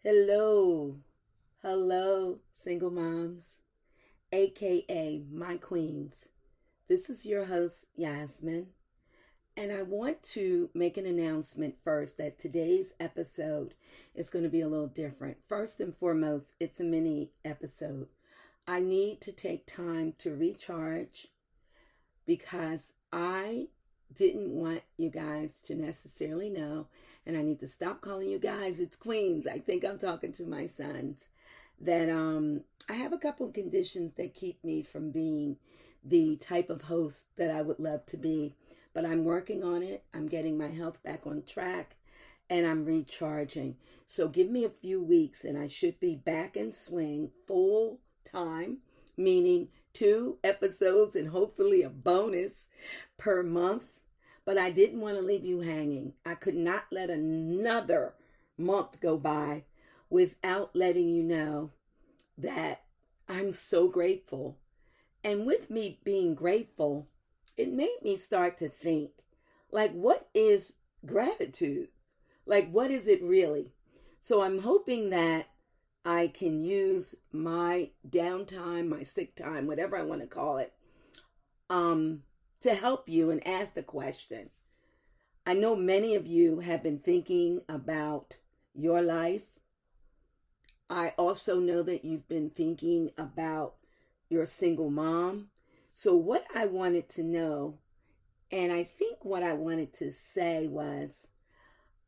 Hello, single moms, aka my queens. This is your host, Yasmin, and I want to make an announcement first that today's episode is going to be a little different. First and foremost, it's a mini episode. I need to take time to recharge because I didn't want you guys to necessarily know, and I need to stop calling you guys, it's queens. I think I'm talking to my sons. That I have a couple of conditions that keep me from being the type of host that I would love to be. But I'm working on it. I'm getting my health back on track and I'm recharging. So give me a few weeks and I should be back in swing full time, meaning 2 episodes and hopefully a bonus per month. But I didn't want to leave you hanging. I could not let another month go by without letting you know that I'm so grateful. And with me being grateful, it made me start to think, like, what is gratitude? Like, what is it really? So I'm hoping that I can use my downtime, my sick time, whatever I want to call it, to help you and ask the question. I know many of you have been thinking about your life. I also know that you've been thinking about your single mom. So what I wanted to know, and I think what I wanted to say was,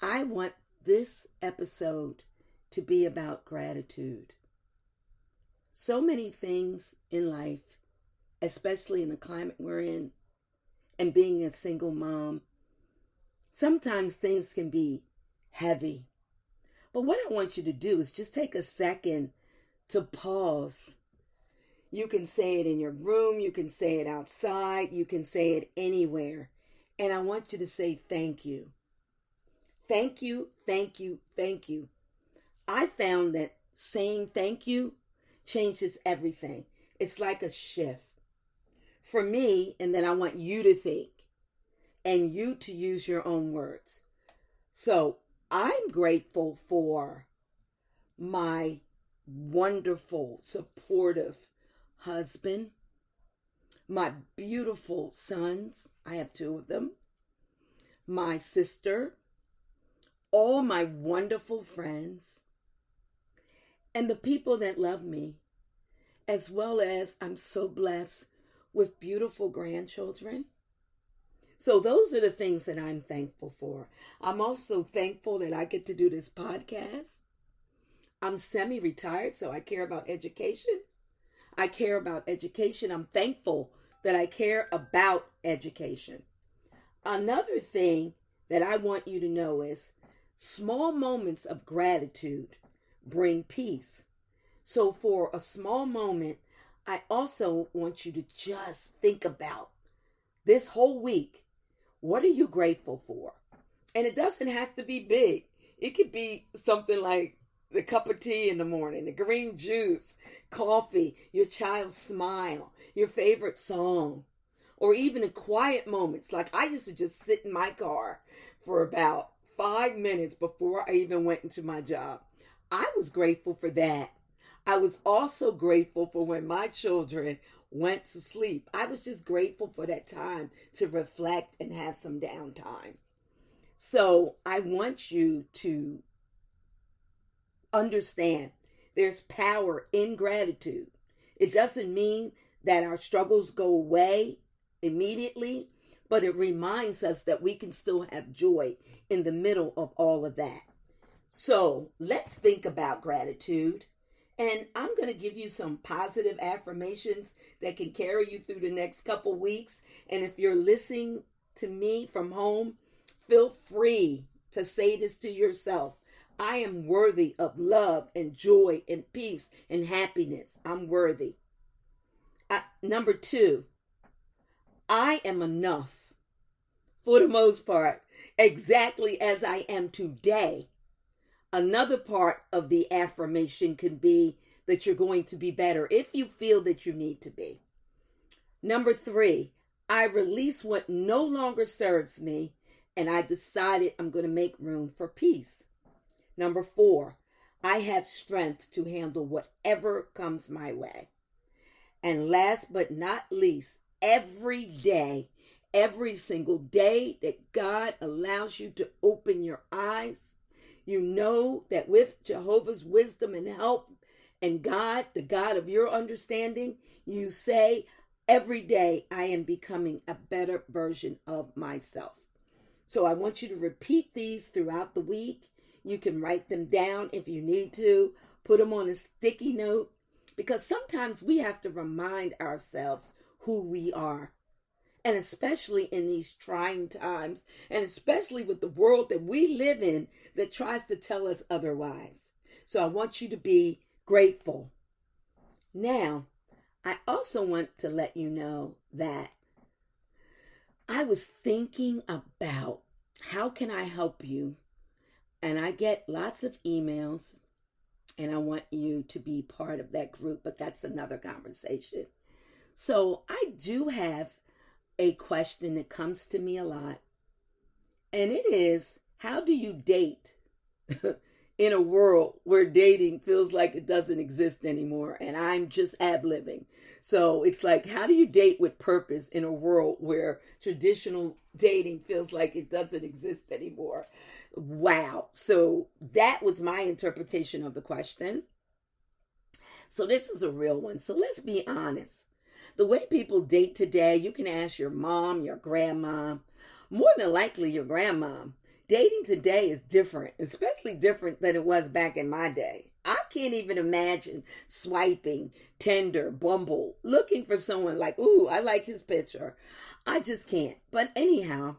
I want this episode to be about gratitude. So many things in life, especially in the climate we're in, and being a single mom, sometimes things can be heavy. But what I want you to do is just take a second to pause. You can say it in your room, you can say it outside, you can say it anywhere. And I want you to say thank you. Thank you, thank you, thank you. I found that saying thank you changes everything. It's like a shift. For me, and then I want you to think and you to use your own words. So I'm grateful for my wonderful, supportive husband, my beautiful sons, I have 2 of them, my sister, all my wonderful friends, and the people that love me, as well as I'm so blessed with beautiful grandchildren. So those are the things that I'm thankful for. I'm also thankful that I get to do this podcast. I'm semi-retired, so I care about education. I care about education. I'm thankful that I care about education. Another thing that I want you to know is small moments of gratitude bring peace. So for a small moment, I also want you to just think about this whole week. What are you grateful for? And it doesn't have to be big. It could be something like the cup of tea in the morning, the green juice, coffee, your child's smile, your favorite song, or even in quiet moments. Like I used to just sit in my car for about 5 minutes before I even went into my job. I was grateful for that. I was also grateful for when my children went to sleep. I was just grateful for that time to reflect and have some downtime. So I want you to understand there's power in gratitude. It doesn't mean that our struggles go away immediately, but it reminds us that we can still have joy in the middle of all of that. So let's think about gratitude. And I'm going to give you some positive affirmations that can carry you through the next couple weeks. And if you're listening to me from home, feel free to say this to yourself. I am worthy of love and joy and peace and happiness. I'm worthy. Number 2, I am enough for the most part, exactly as I am today. Another part of the affirmation can be that you're going to be better if you feel that you need to be. Number 3, I release what no longer serves me and I decided I'm going to make room for peace. Number 4, I have strength to handle whatever comes my way. And last but not least, every day, every single day that God allows you to open your eyes, you know that with Jehovah's wisdom and help and God, the God of your understanding, you say, every day I am becoming a better version of myself. So I want you to repeat these throughout the week. You can write them down if you need to, put them on a sticky note, because sometimes we have to remind ourselves who we are. And especially in these trying times, and especially with the world that we live in that tries to tell us otherwise. So I want you to be grateful. Now, I also want to let you know that I was thinking about how can I help you? And I get lots of emails, and I want you to be part of that group, but that's another conversation. So I do have a question that comes to me a lot, and it is, how do you date in a world where dating feels like it doesn't exist anymore? And I'm just ad-libbing. So it's like, how do you date with purpose in a world where traditional dating feels like it doesn't exist anymore? Wow. So that was my interpretation of the question. So this is a real one. So let's be honest. The way people date today, you can ask your mom, your grandma, more than likely your grandma. Dating today is different, especially different than it was back in my day. I can't even imagine swiping Tinder, Bumble, looking for someone like, ooh, I like his picture. I just can't. But anyhow,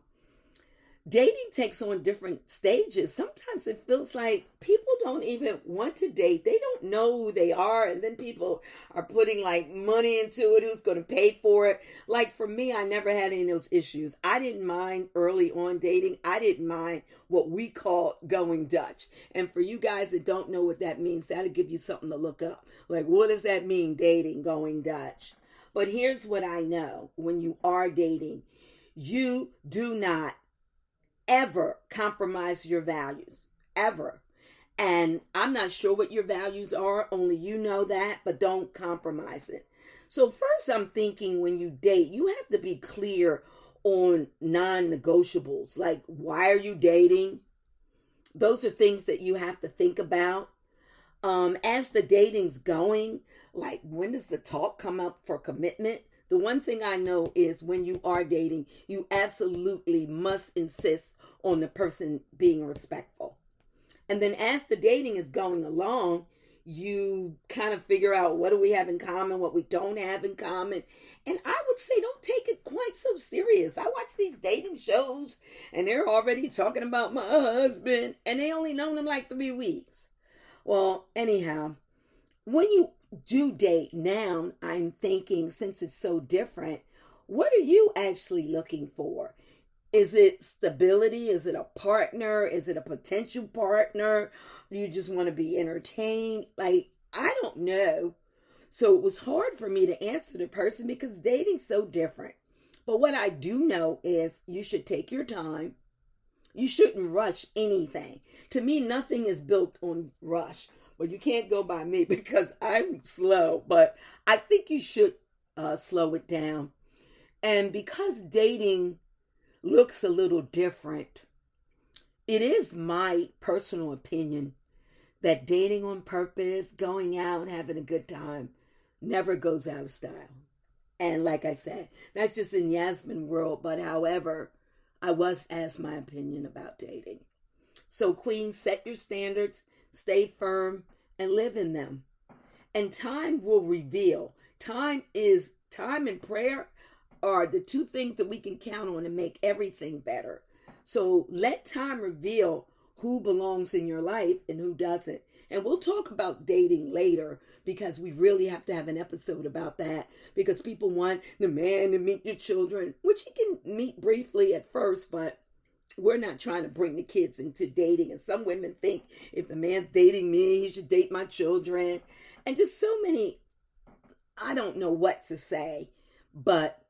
dating takes on different stages. Sometimes it feels like people don't even want to date. They don't know who they are. And then people are putting like money into it. Who's going to pay for it? Like for me, I never had any of those issues. I didn't mind early on dating. I didn't mind what we call going Dutch. And for you guys that don't know what that means, that'll give you something to look up. Like, what does that mean, dating, going Dutch? But here's what I know. When you are dating, you do not ever compromise your values, ever. And I'm not sure what your values are, only you know that, but don't compromise it. So first I'm thinking when you date, you have to be clear on non-negotiables. Like, why are you dating? Those are things that you have to think about. As the dating's going, like, when does the talk come up for commitment? The one thing I know is when you are dating, you absolutely must insist on the person being respectful. And then as the dating is going along, you kind of figure out what do we have in common, what we don't have in common. And I would say don't take it quite so serious. I watch these dating shows and they're already talking about my husband and they only known him like 3 weeks. Well, anyhow, when you do date now, I'm thinking, since it's so different, what are you actually looking for? Is it stability? Is it a partner? Is it a potential partner? Do you just want to be entertained? Like, I don't know. So it was hard for me to answer the person because dating's so different. But what I do know is you should take your time. You shouldn't rush anything. To me, nothing is built on rush. Well, you can't go by me because I'm slow, but I think you should slow it down. And because dating looks a little different, it is my personal opinion that dating on purpose, going out, having a good time, never goes out of style. And like I said, that's just in Yasmin world, but however, I was asked my opinion about dating. So queens, set your standards, stay firm, and live in them. And time will reveal. Time and prayer are the 2 things that we can count on to make everything better. So let time reveal who belongs in your life and who doesn't. And we'll talk about dating later because we really have to have an episode about that because people want the man to meet your children, which you can meet briefly at first, but we're not trying to bring the kids into dating. And some women think if the man's dating me, he should date my children. And just so many, I don't know what to say, but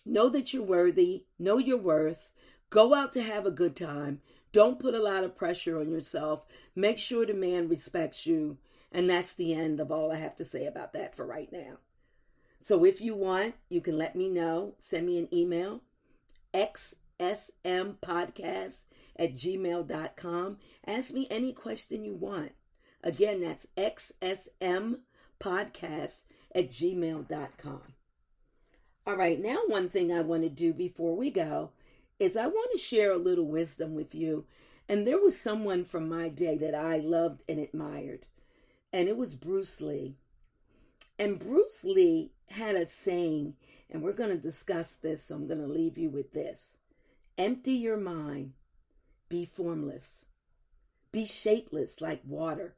know that you're worthy, know your worth, go out to have a good time. Don't put a lot of pressure on yourself. Make sure the man respects you. And that's the end of all I have to say about that for right now. So if you want, you can let me know. Send me an email, xsmpodcast@gmail.com. Ask me any question you want. Again, that's xsmpodcast@gmail.com. All right, now one thing I want to do before we go is I want to share a little wisdom with you. And there was someone from my day that I loved and admired, and it was Bruce Lee. And Bruce Lee had a saying, and we're going to discuss this, so I'm going to leave you with this. Empty your mind. Be formless. Be shapeless like water.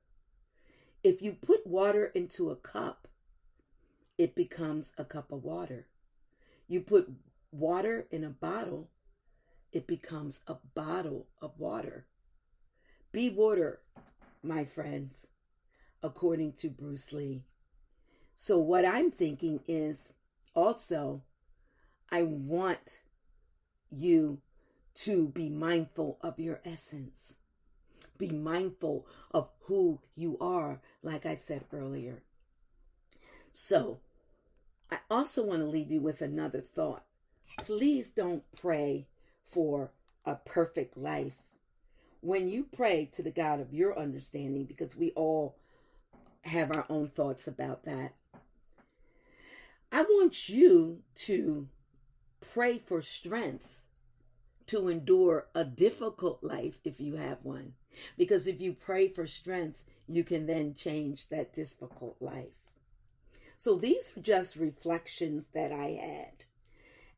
If you put water into a cup, it becomes a cup of water. You put water in a bottle, it becomes a bottle of water. Be water, my friends, according to Bruce Lee. So what I'm thinking is also, I want you to be mindful of your essence. Be mindful of who you are, like I said earlier. So, I also want to leave you with another thought. Please don't pray for a perfect life. When you pray to the God of your understanding, because we all have our own thoughts about that, I want you to pray for strength to endure a difficult life if you have one. Because if you pray for strength, you can then change that difficult life. So these are just reflections that I had.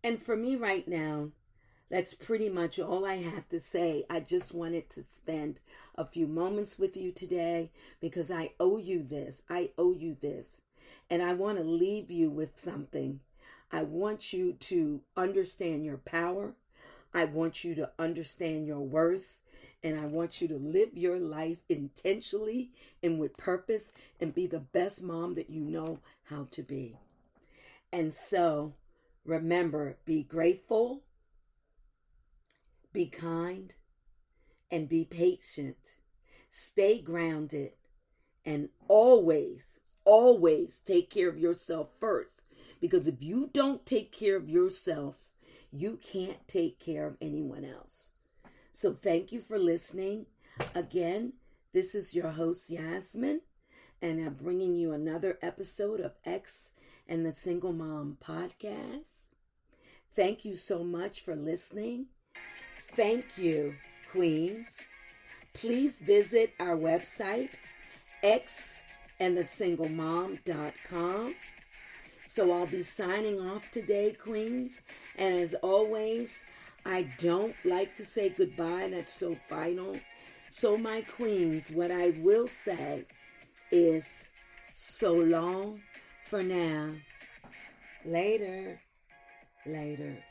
And for me right now, that's pretty much all I have to say. I just wanted to spend a few moments with you today because I owe you this. I owe you this. And I want to leave you with something. I want you to understand your power. I want you to understand your worth. And I want you to live your life intentionally and with purpose and be the best mom that you know how to be. And so, remember, be grateful, be kind, and be patient. Stay grounded, and always, always take care of yourself first. Because if you don't take care of yourself, you can't take care of anyone else. So thank you for listening. Again, this is your host, Yasmin, and I'm bringing you another episode of X and the Single Mom Podcast. Thank you so much for listening. Thank you, Queens. Please visit our website, xandthesinglemom.com. So I'll be signing off today, Queens. And as always, I don't like to say goodbye. That's so final. So my queens, what I will say is so long for now. Later. Later.